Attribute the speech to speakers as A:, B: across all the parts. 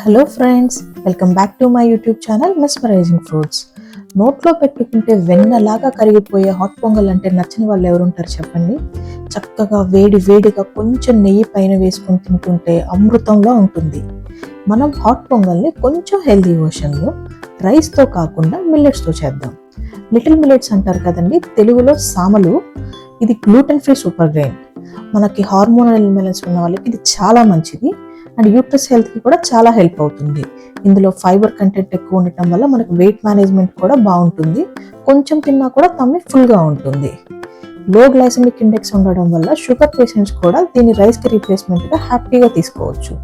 A: Hello friends, welcome back to my YouTube channel mesmerising fruits. నోట్లో పెట్టుకుంటే వెన్నలాగా కరిగిపోయే hot pongal అంటే నచ్చని వాళ్ళు ఎవరుంటారు చెప్పండి. చక్కగా వేడిగా కొంచెం నెయ్యి పైన వేసుకొని తింటుంటే అమృతంలో ఉంటుంది. మనం హాట్ పొంగల్ని కొంచెం హెల్దీ వర్షన్లో రైస్తో కాకుండా మిల్లెట్స్తో చేద్దాం. లిటిల్ మిల్లెట్స్ అంటారు కదండి, తెలుగులో సామలు. ఇది గ్లూటెన్ ఫ్రీ సూపర్ గ్రెయిన్. మనకి హార్మోనల్ ఇంబ్యాలెన్స్ ఉన్న వాళ్ళకి ఇది చాలా మంచిది అండ్ యూట్రస్ హెల్త్కి కూడా చాలా హెల్ప్ అవుతుంది. ఇందులో ఫైబర్ కంటెంట్ ఎక్కువ ఉండటం వల్ల మనకు వెయిట్ మేనేజ్మెంట్ కూడా బాగుంటుంది. కొంచెం తిన్నా కూడా తమ్మి ఫుల్గా ఉంటుంది. లో గ్లైసెమిక్ ఇండెక్స్ ఉండడం వల్ల షుగర్ పేషెంట్స్ కూడా దీన్ని రైస్కి రీప్లేస్మెంట్గా హ్యాపీగా తీసుకోవచ్చు.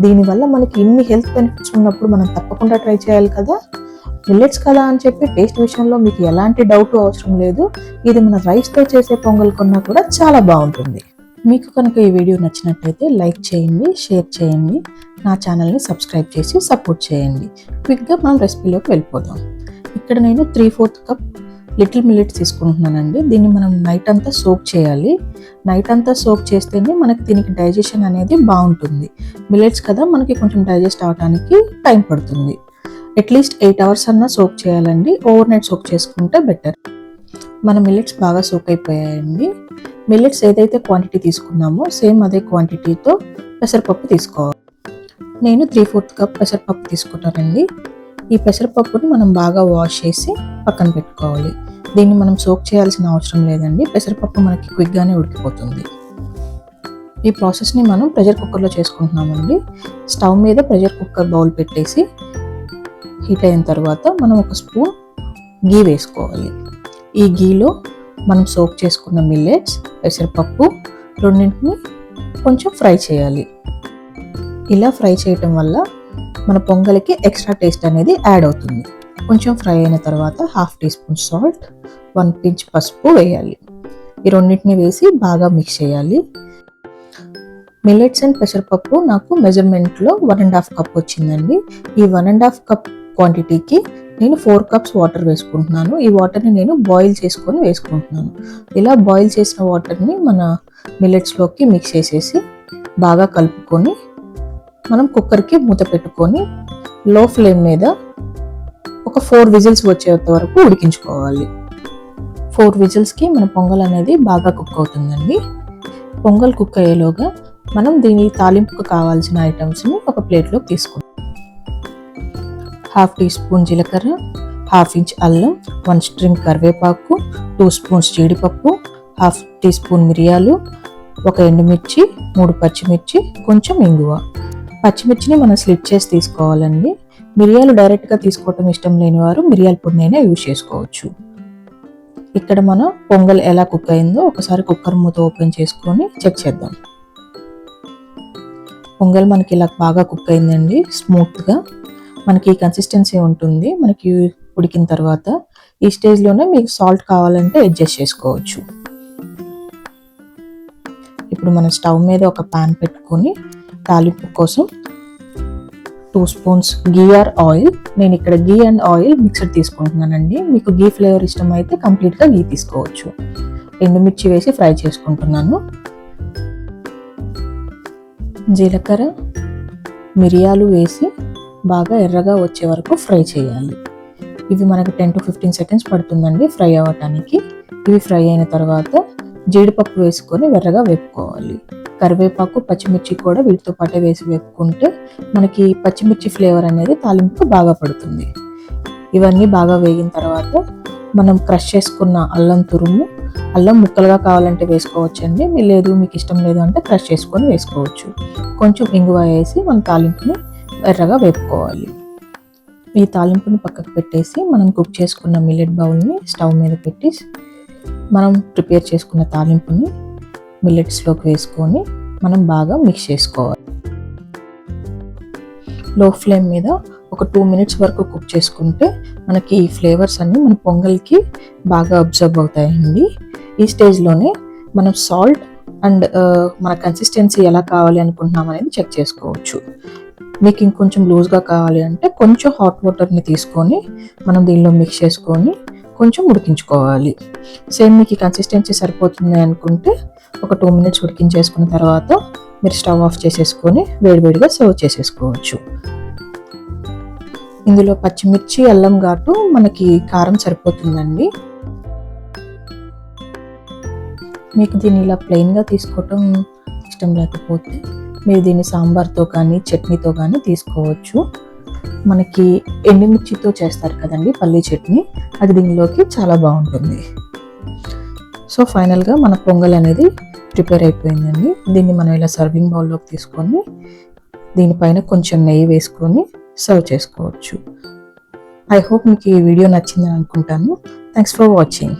A: దీనివల్ల మనకి ఇన్ని హెల్త్ బెనిఫిట్స్ ఉన్నప్పుడు మనం తప్పకుండా ట్రై చేయాలి కదా. మిల్లెట్స్ కదా అని చెప్పి టేస్ట్ విషయంలో మీకు ఎలాంటి డౌట్ అవసరం లేదు. ఇది మన రైస్తో చేసే పొంగల్ కన్నా కూడా చాలా బాగుంటుంది. మీకు కనుక ఈ వీడియో నచ్చినట్లయితే లైక్ చేయండి, షేర్ చేయండి, నా ఛానల్ని సబ్స్క్రైబ్ చేసి సపోర్ట్ చేయండి. క్విక్గా మనం రెసిపీలోకి వెళ్ళిపోదాం. ఇక్కడ నేను 3/4 కప్ లిటిల్ మిల్లెట్స్ తీసుకుంటున్నానండి. దీన్ని మనం నైట్ అంతా సోక్ చేయాలి. నైట్ అంతా సోక్ చేస్తేనే మనకి దీనికి డైజెషన్ అనేది బాగుంటుంది. మిల్లెట్స్ కదా, మనకి కొంచెం డైజెస్ట్ అవడానికి టైం పడుతుంది. అట్లీస్ట్ 8 అవర్స్ అన్నా సోక్ చేయాలండి. ఓవర్ నైట్ సోక్ చేసుకుంటే బెటర్. మన మిల్లెట్స్ బాగా సోక్ అయిపోయాయండి. మిల్లెట్స్ ఏదైతే క్వాంటిటీ తీసుకున్నామో సేమ్ అదే క్వాంటిటీతో పెసరపప్పు తీసుకోవాలి. నేను 3/4 కప్ పెసరపప్పు తీసుకుంటానండి. ఈ పెసరపప్పుని మనం బాగా వాష్ చేసి పక్కన పెట్టుకోవాలి. దీన్ని మనం సోక్ చేయాల్సిన అవసరం లేదండి. పెసరపప్పు మనకి క్విక్గానే ఉడికిపోతుంది. ఈ ప్రాసెస్ని మనం ప్రెషర్ కుక్కర్లో చేసుకుంటున్నామండి. స్టవ్ మీద ప్రెషర్ కుక్కర్ బౌల్ పెట్టేసి హీట్ అయిన తర్వాత మనం ఒక స్పూన్ గీ వేసుకోవాలి. ఈ గీలో మనం సోక్ చేసుకున్న మిల్లెట్స్, పెసరపప్పు రెండింటిని కొంచెం ఫ్రై చేయాలి. ఇలా ఫ్రై చేయటం వల్ల మన పొంగల్కి ఎక్స్ట్రా టేస్ట్ అనేది యాడ్ అవుతుంది. కొంచెం ఫ్రై అయిన తర్వాత 1/2 టీ స్పూన్ సాల్ట్, 1 పించ్ పసుపు వేయాలి. ఈ రెండింటిని వేసి బాగా మిక్స్ చేయాలి. మిల్లెట్స్ అండ్ పెసరపప్పు నాకు మెజర్మెంట్లో 1.5 కప్ వచ్చిందండి. ఈ 1.5 కప్ క్వాంటిటీకి నేను 4 కప్స్ వాటర్ వేసుకుంటున్నాను. ఈ వాటర్ని నేను బాయిల్ చేసుకొని వేసుకుంటున్నాను. ఇలా బాయిల్ చేసిన వాటర్ని మన మిల్లెట్స్లోకి మిక్స్ చేసేసి బాగా కలుపుకొని మనం కుక్కర్కి మూత పెట్టుకొని లో ఫ్లేమ్ మీద ఒక 4 విజిల్స్ వచ్చేంత వరకు ఉడికించుకోవాలి. 4 విజిల్స్కి మన పొంగల్ అనేది బాగా కుక్ అవుతుందండి. పొంగల్ కుక్ అయ్యేలోగా మనం దీని తాలింపుకు కావాల్సిన ఐటమ్స్ని ఒక ప్లేట్లోకి తీసుకుంటాం. 1/2 టీ స్పూన్ జీలకర్ర, 1/2 ఇంచ్ అల్లం, 1 స్ట్రింగ్ కరివేపాకు, 2 స్పూన్స్ జీడిపప్పు, 1/2 టీ స్పూన్ మిరియాలు, 1 ఎండుమిర్చి, 3 పచ్చిమిర్చి, కొంచెం ఇంగువ. పచ్చిమిర్చిని మనం స్లిట్ చేసి తీసుకోవాలండి. మిరియాలు డైరెక్ట్గా తీసుకోవటం ఇష్టం లేని వారు మిరియాల పొడినైనా యూజ్ చేసుకోవచ్చు. ఇక్కడ మన పొంగల్ ఎలా కుక్ అయిందో ఒకసారి కుక్కర్ మూత ఓపెన్ చేసుకొని చెక్ చేద్దాం. పొంగల్ మనకి ఇలా బాగా కుక్ అయిందండి, స్మూత్గా. మనకి కన్సిస్టెన్సీ ఉంటుంది మనకి ఉడికిన తర్వాత. ఈ స్టేజ్లోనే మీకు సాల్ట్ కావాలంటే అడ్జస్ట్ చేసుకోవచ్చు. ఇప్పుడు మనం స్టవ్ మీద ఒక పాన్ పెట్టుకొని తాలింపు కోసం 2 స్పూన్స్ గీ ఆర్ ఆయిల్, నేను ఇక్కడ గీ అండ్ ఆయిల్ మిక్సర్ తీసుకుంటున్నానండి. మీకు గీ ఫ్లేవర్ ఇష్టం అయితే కంప్లీట్గా గీ తీసుకోవచ్చు. ఎండుమిర్చి వేసి ఫ్రై చేసుకుంటున్నాను. జీలకర్ర, మిరియాలు వేసి బాగా ఎర్రగా వచ్చే వరకు ఫ్రై చేయాలి. ఇవి మనకు 10 to 15 సెకండ్స్ పడుతుందండి ఫ్రై అవ్వటానికి. ఇవి ఫ్రై అయిన తర్వాత జీడిపప్పు వేసుకొని ఎర్రగా వేపుకోవాలి. కరివేపాకు, పచ్చిమిర్చి కూడా వీటితో పాటే వేసి వేపుకుంటే మనకి పచ్చిమిర్చి ఫ్లేవర్ అనేది తాలింపుకు బాగా పడుతుంది. ఇవన్నీ బాగా వేగిన తర్వాత మనం క్రష్ చేసుకున్న అల్లం తురుము, అల్లం ముక్కలుగా కావాలంటే వేసుకోవచ్చండి. లేదు మీకు ఇష్టం లేదు అంటే క్రష్ చేసుకొని వేసుకోవచ్చు. కొంచెం ఇంగువ వేసి మన తాలింపుని ఎర్రగా వేపుకోవాలి. ఈ తాలింపుని పక్కకు పెట్టేసి మనం కుక్ చేసుకున్న మిల్లెట్ బౌల్ని స్టవ్ మీద పెట్టి మనం ప్రిపేర్ చేసుకున్న తాలింపుని మిల్లెట్స్లోకి వేసుకొని మనం బాగా మిక్స్ చేసుకోవాలి. లో ఫ్లేమ్ మీద ఒక 2 మినిట్స్ వరకు కుక్ చేసుకుంటే మనకి ఈ ఫ్లేవర్స్ అన్నీ మన పొంగల్కి బాగా అబ్జర్వ్ అవుతాయండి. ఈ స్టేజ్లోనే మనం సాల్ట్ అండ్ మన కన్సిస్టెన్సీ ఎలా కావాలి అనుకుంటున్నాం అనేది చెక్ చేసుకోవచ్చు. మీకు ఇంకొంచెం లూజ్గా కావాలి అంటే కొంచెం హాట్ వాటర్ని తీసుకొని మనం దీనిలో మిక్స్ చేసుకొని కొంచెం ఉడికించుకోవాలి. సేమ్ మీకు కన్సిస్టెన్సీ సరిపోతుంది అనుకుంటే ఒక 2 మినిట్స్ ఉడికించేసుకున్న తర్వాత మీరు స్టవ్ ఆఫ్ చేసేసుకొని వేడివేడిగా సర్వ్ చేసేసుకోవచ్చు. ఇందులో పచ్చిమిర్చి, అల్లం ఘాటు మనకి కారం సరిపోతుందండి. మీకు దీన్ని ఇలా ప్లెయిన్గా తీసుకోవటం ఇష్టం లేకపోతే మీరు దీన్ని సాంబార్తో కానీ చట్నీతో కానీ తీసుకోవచ్చు. మనకి ఎండుమిర్చితో చేస్తారు కదండి పల్లీ చట్నీ, అది దీనిలోకి చాలా బాగుంటుంది. సో ఫైనల్గా మన పొంగల్ అనేది ప్రిపేర్ అయిపోయిందండి. దీన్ని మనం ఇలా సర్వింగ్ బౌల్లోకి తీసుకొని దీనిపైన కొంచెం నెయ్యి వేసుకొని సర్వ్ చేసుకోవచ్చు. ఐ హోప్ మీకు ఈ వీడియో నచ్చిందని అనుకుంటాను. Thanks for watching.